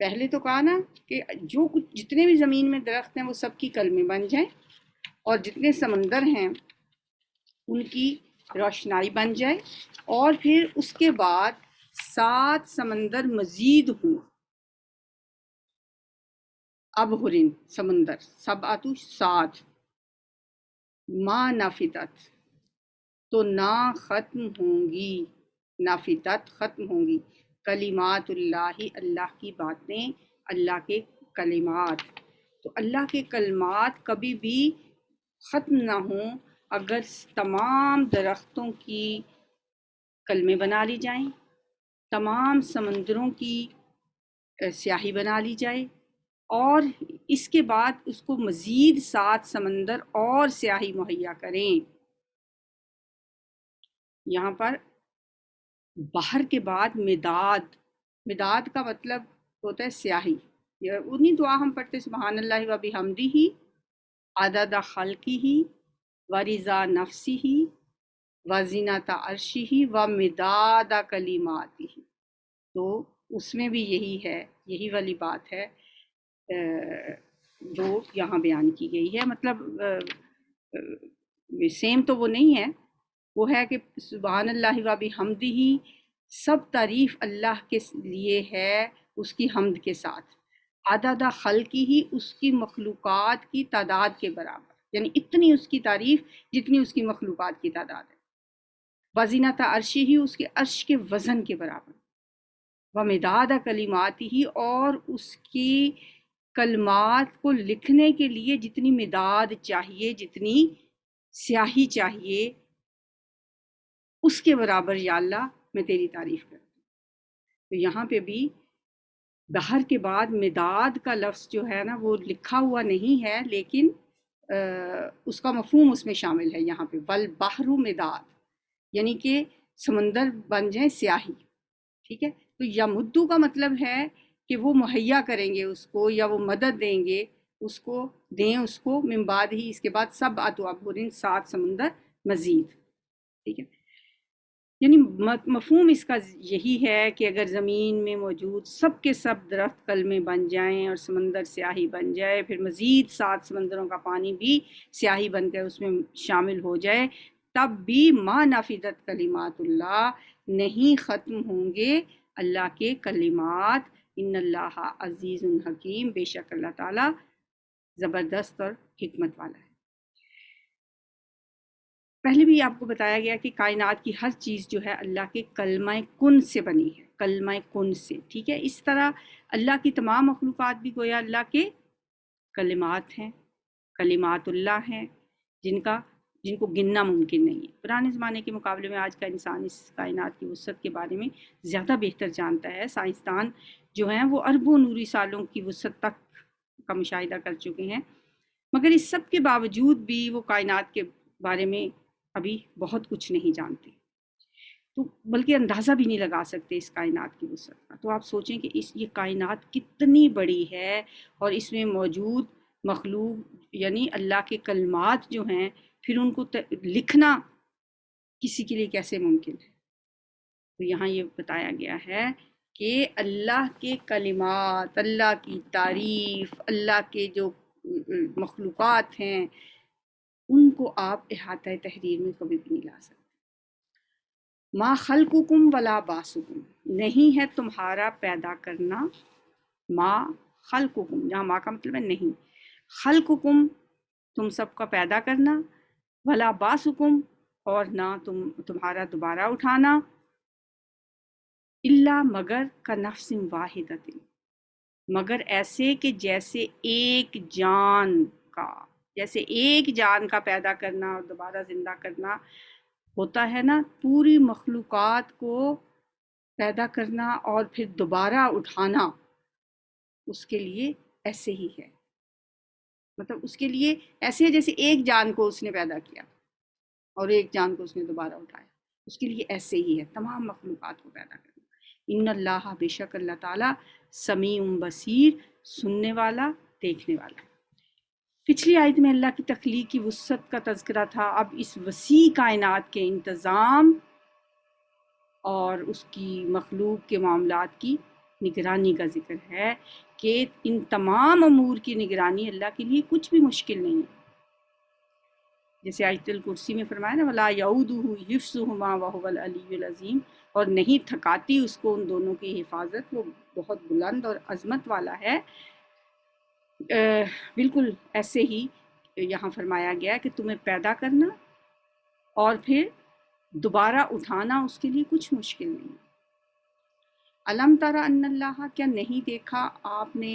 پہلے تو کہا نا کہ جو کچھ جتنے بھی زمین میں درخت ہیں وہ سب کی کلمیں بن جائیں، اور جتنے سمندر ہیں ان کی روشنائی بن جائے، اور پھر اس کے بعد 7 سمندر مزید ہوں، ابحرن سمندر، سب آتو 7، ما نفدت تو نہ ختم ہوں گی، نافدت ختم ہوں گی، کلمات اللہ اللہ کی باتیں، اللہ کے کلمات، تو اللہ کے کلمات کبھی بھی ختم نہ ہوں اگر تمام درختوں کی کلمے بنا لی جائیں، تمام سمندروں کی سیاہی بنا لی جائے، اور اس کے بعد اس کو مزید 7 سمندر اور سیاہی مہیا کریں۔ یہاں پر بحر کے بعد مداد، مداد کا مطلب ہوتا ہے سیاہی، یہ انہی دعا ہم پڑھتے سبحان اللہ و بحمدہ عدد خلقہ و رضا نفسہ و زینت عرشہ و مداد کلماتہ، تو اس میں بھی یہی ہے، یہی والی بات ہے جو یہاں بیان کی گئی ہے۔ مطلب سیم تو وہ نہیں ہے، وہ ہے کہ سبحان اللہ و بحمدہ، سب تعریف اللہ کے لیے ہے اس کی حمد کے ساتھ، عدد خلقی ہی اس کی مخلوقات کی تعداد کے برابر، یعنی اتنی اس کی تعریف جتنی اس کی مخلوقات کی تعداد ہے، وزینت عرشی ہی اس کے عرش کے وزن کے برابر، ومداد کلمات ہی اور اس کی کلمات کو لکھنے کے لیے جتنی مداد چاہیے، جتنی سیاہی چاہیے، اس کے برابر یا اللہ میں تیری تعریف کرتی ہوں۔ تو یہاں پہ بھی بحر کے بعد مداد کا لفظ جو ہے نا وہ لکھا ہوا نہیں ہے، لیکن اس کا مفہوم اس میں شامل ہے یہاں پہ، والبحر مداد، یعنی کہ سمندر بن جائیں سیاہی، ٹھیک ہے۔ تو یمدو کا مطلب ہے کہ وہ مہیا کریں گے اس کو، یا وہ مدد دیں گے اس کو، دیں اس کو، من بعد ہی اس کے بعد سب ابحرن 7 سمندر مزید، ٹھیک ہے۔ یعنی مفہوم اس کا یہی ہے کہ اگر زمین میں موجود سب کے سب درخت کلمے بن جائیں اور سمندر سیاہی بن جائے، پھر مزید 7 سمندروں کا پانی بھی سیاہی بن کر اس میں شامل ہو جائے، تب بھی ما نفدت کلمات اللہ، نہیں ختم ہوں گے اللہ کے کلمات، ان اللہ عزیز حکیم، بے شک اللہ تعالیٰ زبردست اور حکمت والا ہے۔ پہلے بھی آپ کو بتایا گیا کہ کائنات کی ہر چیز جو ہے اللہ کے کلمہ کن سے بنی ہے، کلمہ کن سے، ٹھیک ہے۔ اس طرح اللہ کی تمام مخلوقات بھی گویا اللہ کے کلمات ہیں، کلمات اللہ ہیں، جن کو گننا ممکن نہیں ہے۔ پرانے زمانے کے مقابلے میں آج کا انسان اس کائنات کی وسعت کے بارے میں زیادہ بہتر جانتا ہے۔ سائنسدان جو ہیں وہ اربوں نوری سالوں کی وسعت تک کا مشاہدہ کر چکے ہیں، مگر اس سب کے باوجود بھی وہ کائنات کے بارے میں ابھی بہت کچھ نہیں جانتے، تو بلکہ اندازہ بھی نہیں لگا سکتے اس کائنات کی وسعت کا۔ تو آپ سوچیں کہ یہ کائنات کتنی بڑی ہے، اور اس میں موجود مخلوق یعنی اللہ کے کلمات جو ہیں، پھر ان کو لکھنا کسی کے لیے کیسے ممکن ہے۔ تو یہاں یہ بتایا گیا ہے کہ اللہ کے کلمات، اللہ کی تعریف، اللہ کے جو مخلوقات ہیں، ان کو آپ احاطہ تحریر میں کبھی بھی نہیں لا سکتے۔ ما خلقکم ولا باسکم، نہیں ہے تمہارا پیدا کرنا، ما خلقکم، جہاں ما کا مطلب ہے نہیں، خلقکم تم سب کا پیدا کرنا، ولا باسکم اور نہ تمہارا دوبارہ اٹھانا، الا مگر کنفس واحدۃ، مگر ایسے کہ جیسے ایک جان کا، جیسے ایک جان کا پیدا کرنا اور دوبارہ زندہ کرنا ہوتا ہے نا، پوری مخلوقات کو پیدا کرنا اور پھر دوبارہ اٹھانا اس کے لیے ایسے ہی ہے، مطلب اس کے لیے ایسے ہے جیسے ایک جان کو اس نے پیدا کیا اور ایک جان کو اس نے دوبارہ اٹھایا، اس کے لیے ایسے ہی ہے تمام مخلوقات کو پیدا کرنا۔ ان اللہ، بے شک اللہ تعالیٰ، سمیع بصیر، سننے والا، دیکھنے والا۔ پچھلی آیت میں اللہ کی تخلیق کی وسعت کا تذکرہ تھا، اب اس وسیع کائنات کے انتظام اور اس کی مخلوق کے معاملات کی نگرانی کا ذکر ہے کہ ان تمام امور کی نگرانی اللہ کے لیے کچھ بھی مشکل نہیں ہے. جیسے آیت الکرسی میں فرمایا نا وَلَا يَعُودُهُ حِفْظُهُمَا وَهُوَ الْعَلِيُّ الْعَظِيمُ، اور نہیں تھکاتی اس کو ان دونوں کی حفاظت، وہ بہت بلند اور عظمت والا ہے. بالکل ایسے ہی یہاں فرمایا گیا کہ تمہیں پیدا کرنا اور پھر دوبارہ اٹھانا اس کے لیے کچھ مشکل نہیں. علم ترى ان اللہ، کیا نہیں دیکھا آپ نے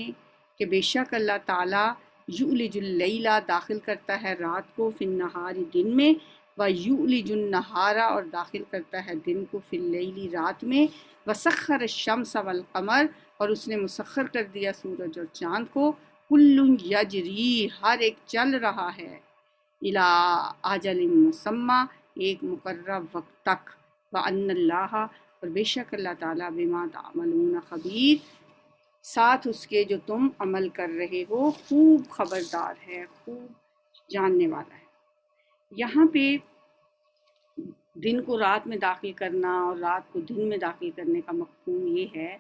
کہ بے شک اللہ تعالیٰ یولج اللیل، داخل کرتا ہے رات کو، فی النہار دن میں، و یولج النہار، اور داخل کرتا ہے دن کو، فی اللیل رات میں، وسخر الشمس والقمر، اور اس نے مسخر کر دیا سورج اور چاند کو، کل یجری، ہر ایک چل رہا ہے، الی اجل مسمی، ایک مقرر وقت تک، وان اللہ، اور بے شک اللہ تعالیٰ بما تعملون خبیر، ساتھ اس کے جو تم عمل کر رہے ہو خوب خبردار ہے، خوب جاننے والا ہے. یہاں پہ دن کو رات میں داخل کرنا اور رات کو دن میں داخل کرنے کا مفہوم یہ ہے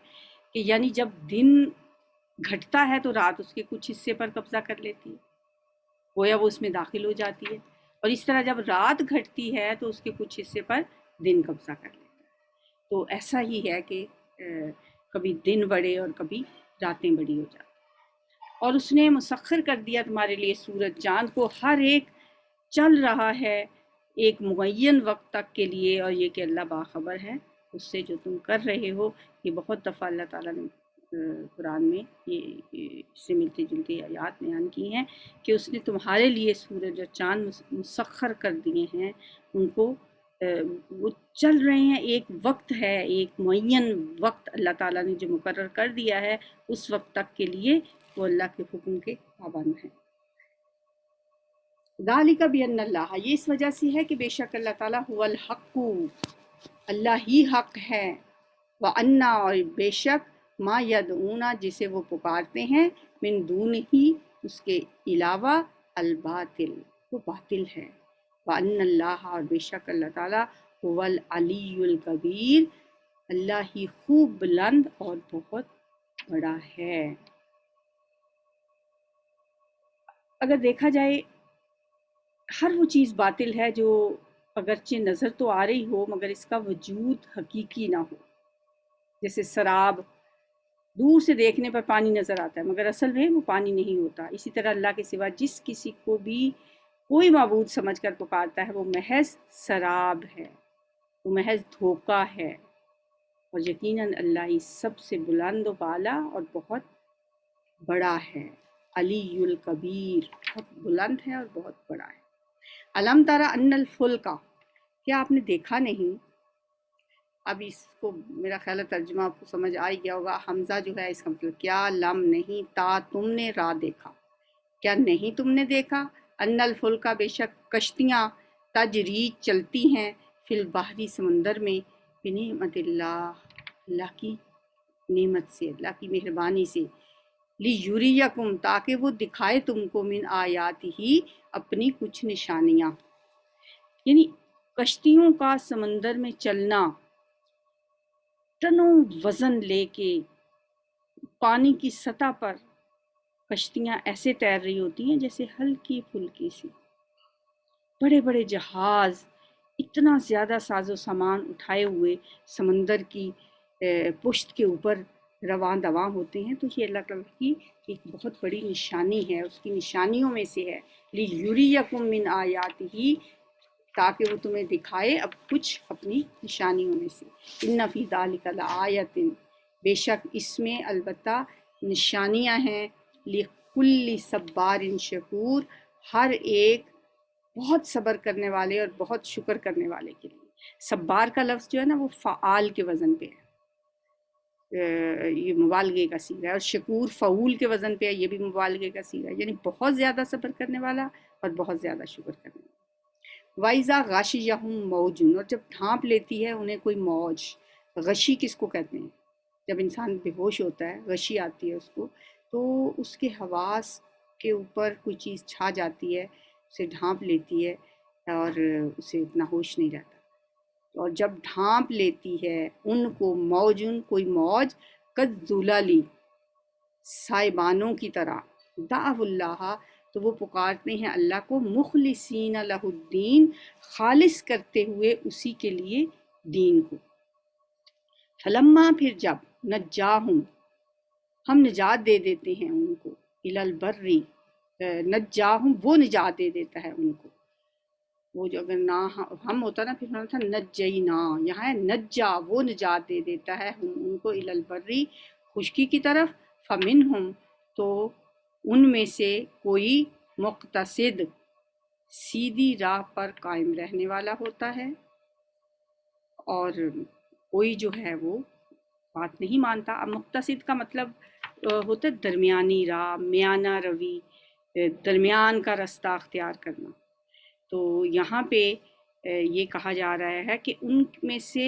کہ یعنی جب دن گھٹتا ہے تو رات اس کے کچھ حصے پر قبضہ کر لیتی ہے، گویا وہ اس میں داخل ہو جاتی ہے، اور اس طرح جب رات گھٹتی ہے تو اس کے کچھ حصے پر دن قبضہ کر لیتا ہے. تو ایسا ہی ہے کہ کبھی دن بڑے اور کبھی راتیں بڑی ہو جاتی. اور اس نے مسخر کر دیا تمہارے لیے سورج چاند کو، ہر ایک چل رہا ہے ایک معین وقت تک کے لیے، اور یہ کہ اللہ باخبر ہے اس سے جو تم کر رہے ہو. یہ بہت دفعہ اللہ تعالیٰ نے قرآن میں یہ اس سے ملتی جلتی آیات بیان کی ہیں کہ اس نے تمہارے لیے سورج اور چاند مسخر کر دیے ہیں، ان کو وہ چل رہے ہیں، ایک وقت ہے، ایک معین وقت اللہ تعالیٰ نے جو مقرر کر دیا ہے اس وقت تک کے لیے وہ اللہ کے حکم کے پابند ہیں. ذالک بان اللہ، یہ اس وجہ سے ہے کہ بے شک اللہ تعالیٰ هو الحق، اللہ ہی حق ہے، وَأَنَّا، اور بے شک ما یدعون، جسے وہ پکارتے ہیں، من دون ہی، اس کے علاوہ، الباطل، وہ باطل ہے، وَأَنَّ اللہ، اور بے شک اللہ تعالیٰ، هو العلی الکبیر، اللہ ہی خوب بلند اور بہت بڑا ہے. اگر دیکھا جائے ہر وہ چیز باطل ہے جو اگرچہ نظر تو آ رہی ہو مگر اس کا وجود حقیقی نہ ہو. جیسے سراب، دور سے دیکھنے پر پانی نظر آتا ہے مگر اصل میں وہ پانی نہیں ہوتا. اسی طرح اللہ کے سوا جس کسی کو بھی کوئی معبود سمجھ کر پکارتا ہے وہ محض سراب ہے، وہ محض دھوکہ ہے. اور یقیناً اللہ ہی سب سے بلند و بالا اور بہت بڑا ہے، علی الکبیر، بہت بلند ہے اور بہت بڑا ہے. علم ترى ان الفلک، کیا آپ نے دیکھا نہیں، اب اس کو میرا خیال ہے ترجمہ آپ کو سمجھ آ ہی گیا ہوگا. حمزہ جو ہے اس کا مطلب کیا، لم نہیں، تا تم نے، را دیکھا، کیا نہیں تم نے دیکھا، ان الفلک، بے شک کشتیاں، تجری چلتی ہیں، فی البحری سمندر میں، بنعمت اللہ، اللہ کی نعمت سے، اللہ کی مہربانی سے، لیریکم، تاکہ وہ دکھائے تم کو، من آیات ہی، اپنی کچھ نشانیاں. یعنی کشتیوں کا سمندر میں چلنا، ٹنوں وزن لے کے پانی کی سطح پر کشتیاں ایسے تیر رہی ہوتی ہیں جیسے ہلکی پھلکی سی. بڑے بڑے جہاز اتنا زیادہ ساز و سامان اٹھائے ہوئے سمندر کی پشت کے اوپر رواں دواں ہوتے ہیں. تو یہ اللہ تعالیٰ کی ایک بہت بڑی نشانی ہے، اس کی نشانیوں میں سے ہے، لیریکم من آیاتہ، تاکہ وہ تمہیں دکھائے اب کچھ اپنی نشانیوں میں سے. ان فی ذلک لآیۃ، بے شک اس میں البتہ نشانیاں ہیں، لکل صبار شکور، ہر ایک بہت صبر کرنے والے اور بہت شکر کرنے والے کے لیے. صبار کا لفظ جو ہے نا وہ فعال کے وزن پہ ہے، یہ مبالغے کا صیغہ ہے، اور شکور فعول کے وزن پہ ہے، یہ بھی مبالغے کا صیغہ ہے، یعنی بہت زیادہ صبر کرنے والا اور بہت زیادہ شکر کرنے والا. وَإِذَا غَشِيَهُم مَوْجٌ، اور جب ڈھانپ لیتی ہے انہیں کوئی موج. غشی کس کو کہتے ہیں؟ جب انسان بے ہوش ہوتا ہے، غشی آتی ہے اس کو، تو اس کے حواس کے اوپر کوئی چیز چھا جاتی ہے، اسے ڈھانپ لیتی ہے اور اسے اتنا ہوش نہیں رہتا. اور جب ڈھانپ لیتی ہے ان کو موجن، کوئی موج، کذللی سائبانوں کی طرح، دعو اللہ تو وہ پکارتے ہیں اللہ کو، مخلصین لہ الدین خالص کرتے ہوئے اسی کے لیے دین کو، فلما پھر جب نجاہم ہم نجات دے دیتے ہیں ان کو، الی البری نجاہم وہ نجات دے دیتا ہے ان کو، وہ جو اگر نہ ہم ہوتا نا پھر ہونا تھا نجینا، یہاں ہے نجا وہ نجات دے دیتا ہے ہم ان کو، الی البری خشکی کی طرف، فمنہم تو ان میں سے کوئی مقتصد سیدھی راہ پر قائم رہنے والا ہوتا ہے، اور کوئی جو ہے وہ بات نہیں مانتا۔ اب مقتصد کا مطلب ہوتا ہے درمیانی راہ، میانہ روی، درمیان کا رستہ اختیار کرنا۔ تو یہاں پہ یہ کہا جا رہا ہے کہ ان میں سے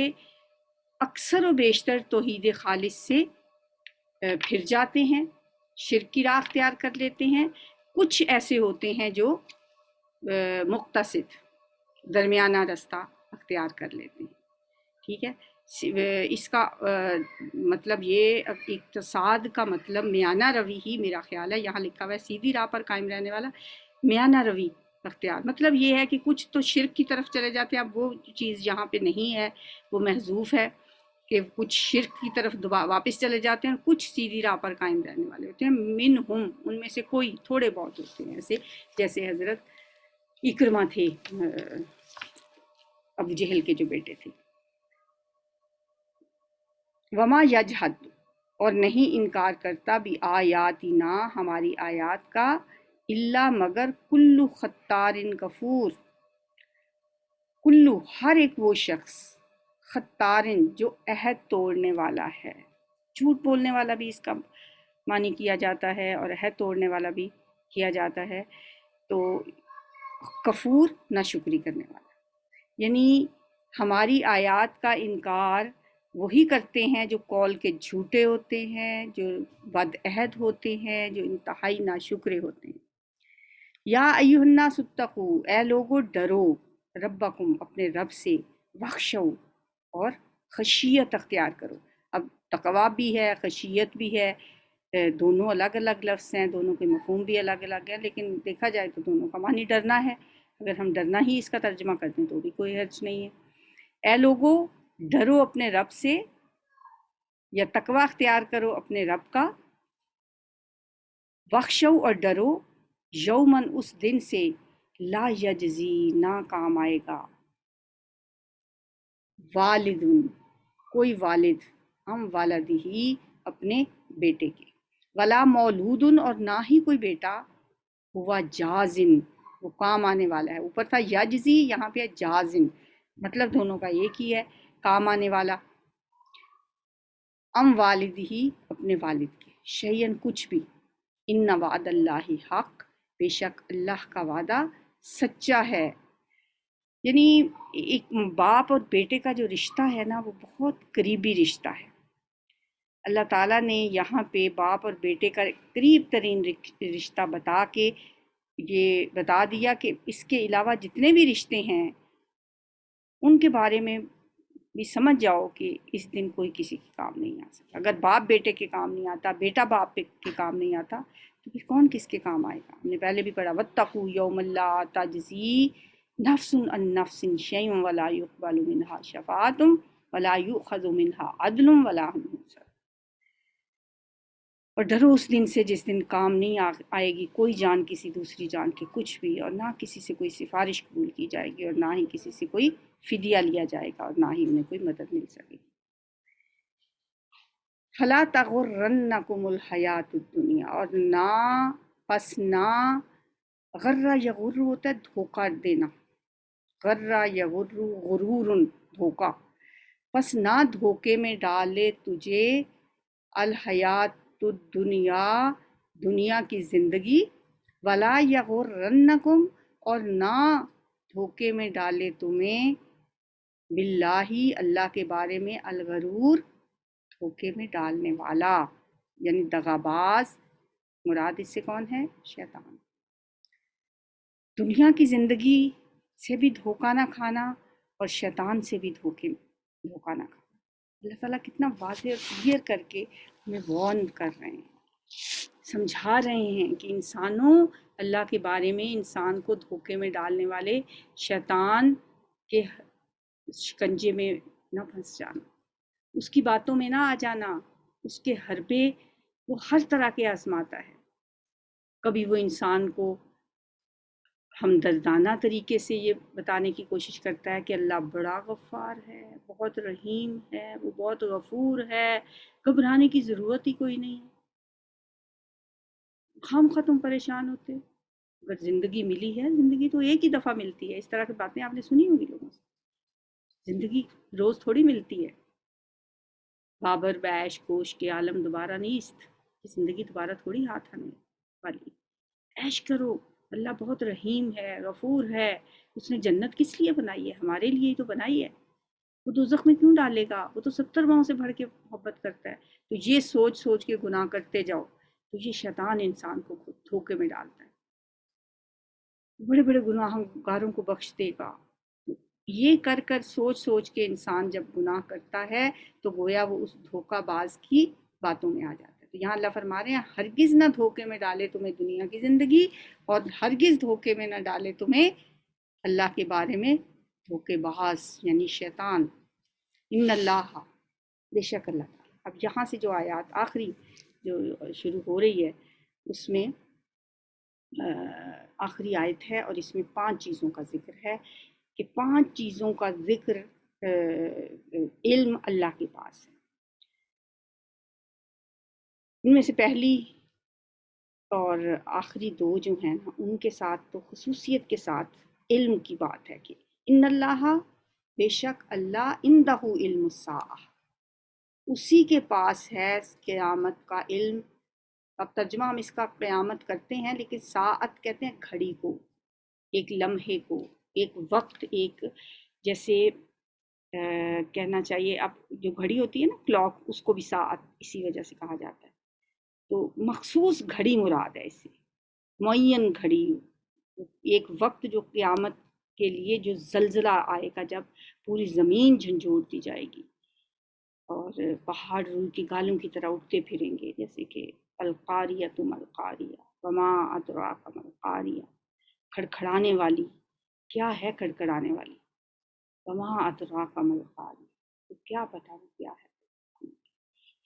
اکثر و بیشتر توحید خالص سے پھر جاتے ہیں، شرک کی راہ اختیار کر لیتے ہیں، کچھ ایسے ہوتے ہیں جو مقتصد درمیانہ رستہ اختیار کر لیتے ہیں، ٹھیک ہے۔ اس کا مطلب یہ اقتصاد کا مطلب میانہ روی ہی میرا خیال ہے، یہاں لکھا ہوا ہے سیدھی راہ پر قائم رہنے والا، میانہ روی اختیار مطلب یہ ہے کہ کچھ تو شرک کی طرف چلے جاتے ہیں، اب وہ چیز یہاں پہ نہیں ہے، وہ محذوف ہے کہ کچھ شرک کی طرف واپس چلے جاتے ہیں، کچھ سیدھی راہ پر قائم رہنے والے ہوتے ہیں، منہم ان میں سے کوئی تھوڑے بہت ہوتے ہیں ایسے، جیسے حضرت اکرمہ تھے ابو جہل کے جو بیٹے تھے۔ وما یجحد اور نہیں انکار کرتا بھی آیاتنا ہماری آیات کا، الا مگر کلو خطار کفور، کلو ہر ایک وہ شخص، خطارن جو عہد توڑنے والا ہے، جھوٹ بولنے والا بھی اس کا معنی کیا جاتا ہے اور عہد توڑنے والا بھی کیا جاتا ہے، تو کفور ناشکری کرنے والا، یعنی ہماری آیات کا انکار وہی کرتے ہیں جو قول کے جھوٹے ہوتے ہیں، جو بد عہد ہوتے ہیں، جو انتہائی ناشکرے ہوتے ہیں۔ یا ایھا الناس اتقوا اے لوگو ڈرو، ربکم اپنے رب سے، وخشو اور خشیت اختیار کرو۔ اب تقوی بھی ہے، خشیت بھی ہے، دونوں الگ الگ لفظ ہیں، دونوں کے مفہوم بھی الگ الگ ہیں، لیکن دیکھا جائے تو دونوں کا معنی ڈرنا ہے، اگر ہم ڈرنا ہی اس کا ترجمہ کرتے ہیں تو بھی کوئی حرج نہیں ہے۔ اے لوگو ڈرو اپنے رب سے، یا تقوی اختیار کرو اپنے رب کا، وخشو اور ڈرو، یومن اس دن سے، لا یجزی نہ کام آئے گا، والد کوئی والد، ہم والدہی اپنے بیٹے کے، ولا مولود اور نہ ہی کوئی بیٹا، ہوا جازن وہ کام آنے والا ہے، اوپر تھا یجزی یہاں پہ جازن، مطلب دونوں کا ایک ہی ہے، کام آنے والا، ام والدہی اپنے والد کے، شیئن کچھ بھی، ان وعد اللہ حق بے شک اللہ کا وعدہ سچا ہے، یعنی ایک باپ اور بیٹے کا جو رشتہ ہے نا وہ بہت قریبی رشتہ ہے۔ اللہ تعالیٰ نے یہاں پہ باپ اور بیٹے کا قریب ترین رشتہ بتا کے یہ بتا دیا کہ اس کے علاوہ جتنے بھی رشتے ہیں ان کے بارے میں بھی سمجھ جاؤ کہ اس دن کوئی کسی کے کام نہیں آ سکتا۔ اگر باپ بیٹے کے کام نہیں آتا، بیٹا باپ کے کام نہیں آتا، تو پھر کون کس کے کام آئے گا؟ ہم نے پہلے بھی پڑھا وَاتَّقُوا يَوْمًا لَا تَجْزِي نَفْسٌ عَن نَفْسٍ شَيْئًا وَلَا يُقْبَلُ مِنْهَا شَفَاعَةٌ وَلَا يُؤْخَذُ مِنْهَا عَدْلٌ وَلَا هُمْ يُنصَرُونَ۔ اور ڈرو اس دن سے جس دن کام نہیں آئے گی کوئی جان کسی دوسری جان کے کچھ بھی، اور نہ کسی سے کوئی سفارش قبول کی جائے گی، اور نہ ہی کسی سے کوئی فدیہ لیا جائے گا، اور نہ ہی انہیں کوئی مدد مل سکے گی۔ فلا تغرنکم الحیات الدنیا اور نہ پس نہ، غرہ یغر ہوتا ہے دھوکہ دینا، غرہ یغر غرور دھوکہ، پس نہ دھوکے میں ڈالے تجھے، الحیات الدنیا دنیا کی زندگی، ولا یغرنکم اور نہ دھوکے میں ڈالے تمہیں، باللہ اللہ کے بارے میں، الغرور دھوکے میں ڈالنے والا، یعنی دغاباز، مراد اس سے کون ہے؟ شیطان۔ دنیا کی زندگی سے بھی دھوکہ نہ کھانا اور شیطان سے بھی دھوکہ نہ کھانا۔ اللہ تعالیٰ کتنا واضح اور کلیئر کر کے ہمیں وارن کر رہے ہیں، سمجھا رہے ہیں کہ انسانوں، اللہ کے بارے میں انسان کو دھوکے میں ڈالنے والے شیطان کے شکنجے میں نہ پھنس جانا، اس کی باتوں میں نہ آ جانا، اس کے حربے وہ ہر طرح کے آزماتا ہے۔ کبھی وہ انسان کو ہمدردانہ طریقے سے یہ بتانے کی کوشش کرتا ہے کہ اللہ بڑا غفار ہے، بہت رحیم ہے، وہ بہت غفور ہے، گھبرانے کی ضرورت ہی کوئی نہیں ہے، خواہ تم پریشان ہوتے ہو۔ اگر زندگی ملی ہے، زندگی تو ایک ہی دفعہ ملتی ہے، اس طرح کی باتیں آپ نے سنی ہوگی لوگوں سے، زندگی روز تھوڑی ملتی ہے، بابر بیش کوش کے عالم دوبارہ نیست، زندگی دوبارہ تھوڑی ہاتھ آنے والی، عیش کرو، اللہ بہت رحیم ہے، غفور ہے، اس نے جنت کس لیے بنائی ہے؟ ہمارے لیے ہی تو بنائی ہے، وہ دوزخ میں کیوں ڈالے گا؟ وہ تو 70 ماہوں سے بڑھ کے محبت کرتا ہے۔ تو یہ سوچ سوچ کے گناہ کرتے جاؤ تو یہ شیطان انسان کو خود دھوکے میں ڈالتا ہے، بڑے بڑے گناہ گاروں کو بخش دے گا۔ یہ کر کر سوچ سوچ کے انسان جب گناہ کرتا ہے تو گویا وہ اس دھوکہ باز کی باتوں میں آ جاتا ہے۔ تو یہاں اللہ فرما رہے ہیں ہرگز نہ دھوکے میں ڈالے تمہیں دنیا کی زندگی، اور ہرگز دھوکے میں نہ ڈالے تمہیں اللہ کے بارے میں دھوکے باز یعنی شیطان۔ ان اللہ، بے شک اللہ تعالیٰ۔ اب یہاں سے جو آیات آخری جو شروع ہو رہی ہے اس میں آخری آیت ہے، اور اس میں 5 چیزوں کا ذکر ہے کہ 5 چیزوں کا ذکر علم اللہ کے پاس ہے۔ ان میں سے پہلی اور آخری 2 جو ہیں ان کے ساتھ تو خصوصیت کے ساتھ علم کی بات ہے کہ ان اللہ، بے شک اللہ، عندہ علم الساعہ، اسی کے پاس ہے قیامت کا علم۔ اب ترجمہ ہم اس کا قیامت کرتے ہیں، لیکن ساعت کہتے ہیں گھڑی کو، ایک لمحے کو، ایک وقت، ایک جیسے کہنا چاہیے اب جو گھڑی ہوتی ہے نا کلاک، اس کو بھی ساعت اسی وجہ سے کہا جاتا ہے۔ تو مخصوص گھڑی مراد ہے اس سے، معین گھڑی، ایک وقت جو قیامت کے لیے جو زلزلہ آئے گا جب پوری زمین جھنجھوڑ دی جائے گی اور پہاڑ روح کی گالوں کی طرح اٹھتے پھریں گے، جیسے کہ القاریہ القاریہ وما ادراک ما القاریہ، کھڑکھڑانے والی، کیا ہے کھڑکھڑانے والی، وما ادراک ما القاریہ، تو کیا پتا وہ کیا ہے۔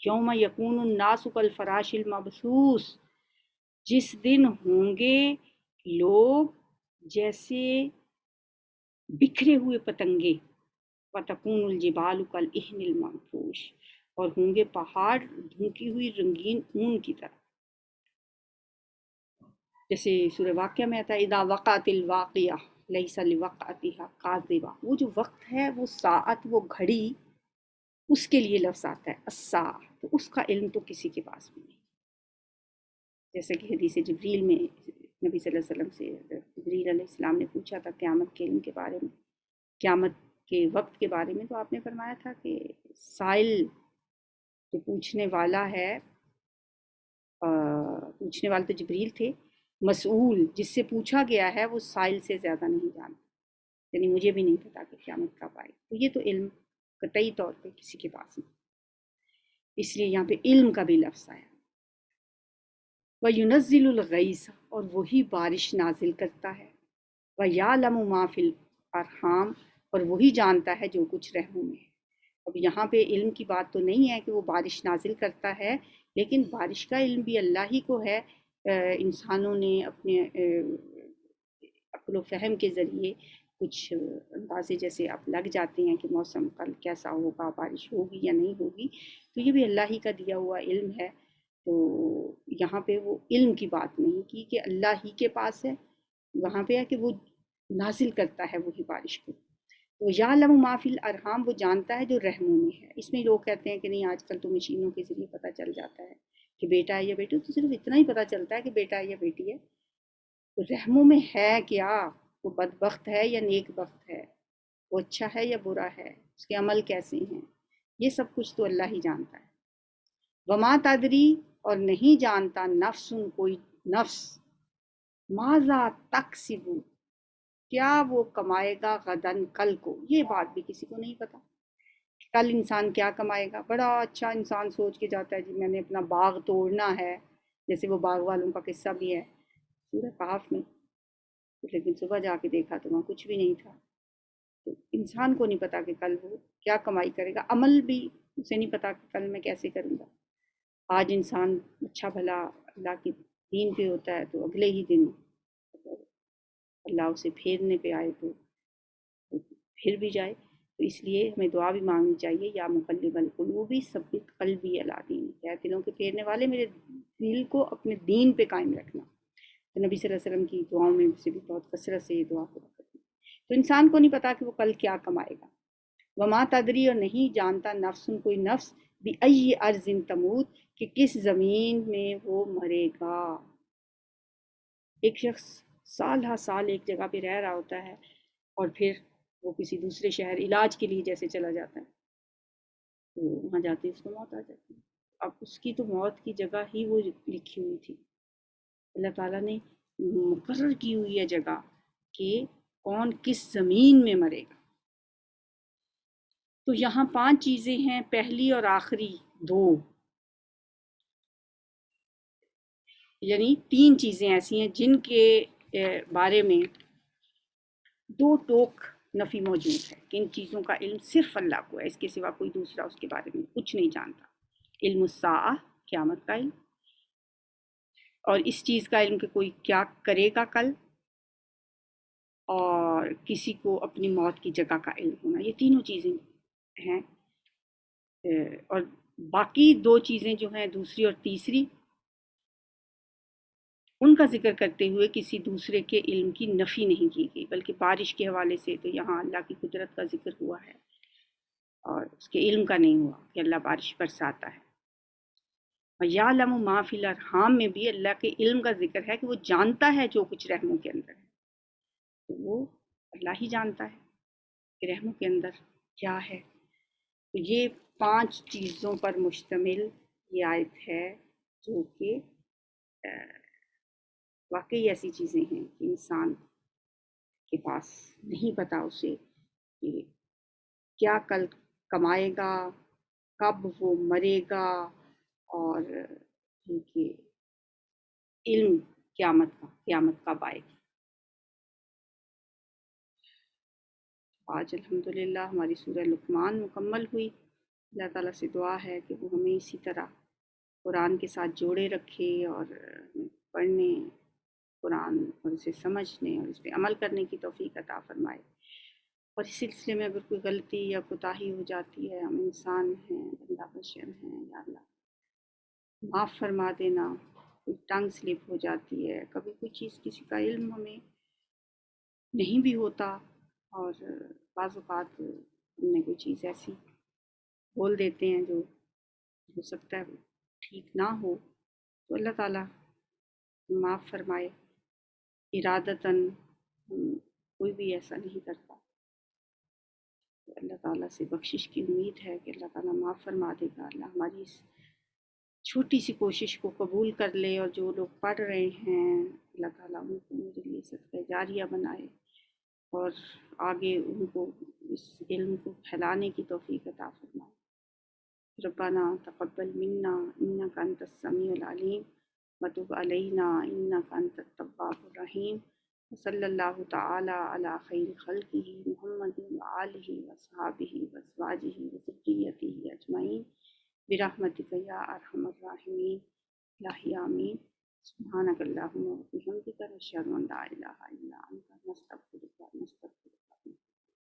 یوم یکون الناس کالفراش المبثوث، جس دن ہوں گے لوگ جیسے بکھرے ہوئے پتنگے، وَتَكُونُ الْجِبَالُ كَالْعِهْنِ الْمَنفُوشِ، اور ہوں گے پہاڑ دھنکی ہوئی رنگین اون کی طرح، جیسے سورہ واقعہ میں آتا ہے اذا وقعت الواقعہ لیس لوقعتها کاذبہ، وہ جو وقت ہے، وہ ساعت، وہ گھڑی، اس کے لیے لفظ آتا ہے الساعہ، تو اس کا علم تو کسی کے پاس بھی نہیں، جیسے کہ حدیث جبریل میں نبی صلی اللہ علیہ وسلم سے جبریل علیہ السلام نے پوچھا تھا قیامت کے علم کے بارے میں، قیامت کے وقت کے بارے میں، تو آپ نے فرمایا تھا کہ سائل جو پوچھنے والا ہے، پوچھنے والے تو جبریل تھے، مسئول جس سے پوچھا گیا ہے وہ سائل سے زیادہ نہیں جانتا، یعنی مجھے بھی نہیں پتا کہ قیامت کب آئے، تو یہ تو علم قطعی طور پہ کسی کے پاس نہیں، اس لیے یہاں پہ علم کا بھی لفظ آیا۔ وَيُنَزِّلُ الْغَيْثَ، اور وہی بارش نازل کرتا ہے، وَيَعْلَمُ مَا فِي الْأَرْحَامِ، اور وہی جانتا ہے جو کچھ رحموں میں ہے۔ اب یہاں پہ علم کی بات تو نہیں ہے کہ وہ بارش نازل کرتا ہے، لیکن بارش کا علم بھی اللہ ہی کو ہے، انسانوں نے اپنے عقل و فہم کے ذریعے کچھ اندازے جیسے اب لگ جاتے ہیں کہ موسم کل کیسا ہوگا، بارش ہوگی یا نہیں ہوگی، تو یہ بھی اللہ ہی کا دیا ہوا علم ہے۔ تو یہاں پہ وہ علم کی بات نہیں کی کہ اللہ ہی کے پاس ہے، وہاں پہ ہے کہ وہ نازل کرتا ہے وہی بارش کو۔ تو یعلم ما فی الارحام، وہ جانتا ہے جو رحموں میں ہے۔ اس میں لوگ کہتے ہیں کہ نہیں آج کل تو مشینوں کے ذریعے پتہ چل جاتا ہے کہ بیٹا ہے یا بیٹی، تو صرف اتنا ہی پتہ چلتا ہے کہ بیٹا ہے یا بیٹی ہے، تو رحموں میں ہے کیا، وہ بدبخت ہے یا نیک بخت ہے، وہ اچھا ہے یا برا ہے، اس کے عمل کیسے ہیں، یہ سب کچھ تو اللہ ہی جانتا ہے۔ وما تدری، اور نہیں جانتا نفس، کوئی نفس، ماذا تکسب، کیا وہ کمائے گا غدن، کل کو، یہ بات بھی کسی کو نہیں پتا کل انسان کیا کمائے گا؟ بڑا اچھا انسان سوچ کے جاتا ہے جی میں نے اپنا باغ توڑنا ہے، جیسے وہ باغ والوں کا قصہ بھی ہے سورہ کہف میں، لیکن صبح جا کے دیکھا تو وہاں کچھ بھی نہیں تھا۔ تو انسان کو نہیں پتا کہ کل وہ کیا کمائی کرے گا، عمل بھی اسے نہیں پتا کہ کل میں کیسے کروں گا۔ آج انسان اچھا بھلا اللہ کی دین پہ ہوتا ہے تو اگلے ہی دن اللہ اسے پھیرنے پہ آئے تو پھر بھی جائے۔ تو اس لیے ہمیں دعا بھی مانگنی چاہیے، یا مقلب القلوب ثبت قلبی علی دینک، اے دلوں کے پھیرنے والے میرے دل کو اپنے دین پہ قائم رکھنا۔ تو نبی صلی اللہ علیہ وسلم کی دعاؤں میں سے بھی بہت کثرت سے یہ دعا کرا کرتی۔ تو انسان کو نہیں پتا کہ وہ کل کیا کمائے گا۔ وما تدری، اور نہیں جانتا نفس، کوئی نفس، بأی ارض تموت، کہ کس زمین میں وہ مرے گا۔ ایک شخص سال ہر سال ایک جگہ پہ رہ رہا ہوتا ہے اور پھر وہ کسی دوسرے شہر علاج کے لیے جیسے چلا جاتا ہے تو وہاں جاتے ہی اس کو موت آ جاتی ہے۔ اب اس کی تو موت کی جگہ ہی وہ لکھی ہوئی تھی، اللہ تعالیٰ نے مقرر کی ہوئی ہے جگہ کہ کون کس زمین میں مرے گا۔ تو یہاں 5 چیزیں ہیں، پہلی اور آخری 2، یعنی 3 چیزیں ایسی ہیں جن کے بارے میں 2 ٹوک نفی موجود ہے کہ ان چیزوں کا علم صرف اللہ کو ہے، اس کے سوا کوئی دوسرا اس کے بارے میں کچھ نہیں جانتا۔ علم الساعہ، قیامت کا علم، اور اس چیز کا علم کہ کوئی کیا کرے گا کل، اور کسی کو اپنی موت کی جگہ کا علم ہونا، یہ تینوں چیزیں ہیں۔ اور باقی 2 چیزیں جو ہیں دوسری اور تیسری، ان کا ذکر کرتے ہوئے کسی دوسرے کے علم کی نفی نہیں کی گئی، بلکہ بارش کے حوالے سے تو یہاں اللہ کی قدرت کا ذکر ہوا ہے اور اس کے علم کا نہیں ہوا کہ اللہ بارش برساتا ہے۔ وَيَعْلَمُ مَا فِي الْأَرْحَامِ میں بھی اللہ کے علم کا ذکر ہے کہ وہ جانتا ہے جو کچھ رحموں کے اندر ہے، تو وہ اللہ ہی جانتا ہے کہ رحموں کے اندر کیا ہے۔ تو یہ 5 چیزوں پر مشتمل یہ آیت ہے جو کہ واقعی ایسی چیزیں ہیں کہ انسان کے پاس نہیں پتا اسے کہ کیا کل کمائے گا، کب وہ مرے گا، اور ان کے علم قیامت کب آئے گی۔ آج الحمدللہ ہماری سورہ لقمان مکمل ہوئی۔ اللہ تعالیٰ سے دعا ہے کہ وہ ہمیں اسی طرح قرآن کے ساتھ جوڑے رکھے اور پڑھنے قرآن اور اسے سمجھنے اور اس پہ عمل کرنے کی توفیق عطا فرمائے۔ اور اس سلسلے میں اگر کوئی غلطی یا کوتاہی ہو جاتی ہے، ہم انسان ہیں، بندہ بشر ہیں، یا اللہ معاف فرما دینا۔ کوئی ٹنگ سلپ ہو جاتی ہے، کبھی کوئی چیز کسی کا علم ہمیں نہیں بھی ہوتا، اور بعض اوقات ہم نے کوئی چیز ایسی بول دیتے ہیں جو ہو سکتا ہے ٹھیک نہ ہو، تو اللہ تعالیٰ معاف فرمائے۔ ارادتاً کوئی بھی ایسا نہیں کرتا، تو اللہ تعالیٰ سے بخشش کی امید ہے کہ اللہ تعالیٰ معاف فرما دے گا۔ اللہ ہماری اس چھوٹی سی کوشش کو قبول کر لے، اور جو لوگ پڑھ رہے ہیں اللہ تعالیٰ ان کو میرے لیے صدقہ جاریہ بنائے، اور آگے ان کو اس علم کو پھیلانے کی توفیق عطا فرمائے۔ ربنا تقبل منا انک انت السمیع العلیم وتب علینا انک انت التواب الرحیم، وصلی اللہ تعالی علی خیر خلقہ محمد وآلہ وصحابہ وازواجہ وذریتہ اجمعین برحمتک یا ارحم الراحمین، الہی آمین۔ سبحانک اللہم وبحمدک، نشہد ان لا الہ الا